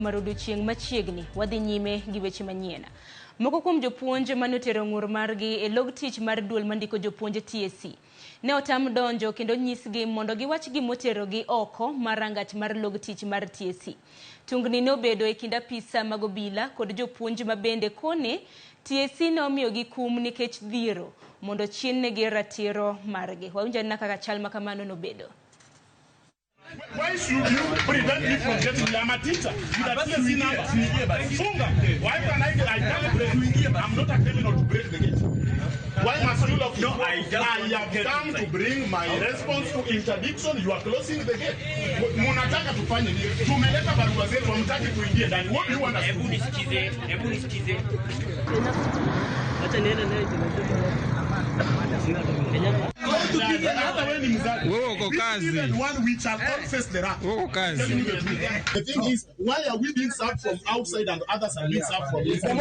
Marudu chieng machiegni wadhi nyime gi weche manyien. Moko kuom jopuonj manotero ng'ur margi e log tich mar duol mandiko jopuonj TSC ne otam donjo kendo nyisgi mondo giwach gimoterogi oko mar rangach mar log tich mar TSC. Tungni nobedo e kind apisa mag obila kod jopuonj mabende kone TSC nomiyogi kum nikech dhiro mondo chiennegi ratiro margi. Wawinja naka kachal makamano nobedo. Why should you prevent me from getting me? I'm a teacher. You have TSC number. Why can I can't break? I'm not a criminal to break the gate. Why must you lock me? No, I have come to bring my response to interdiction. You are closing the gate. Munataka tufanye nini? Tumeleta barua zetu hamtaki kuingia ndani. What do you want us to do? Hebu nisikize. Acha niende naye The thing is, why are we being served from outside and others are being served from inside?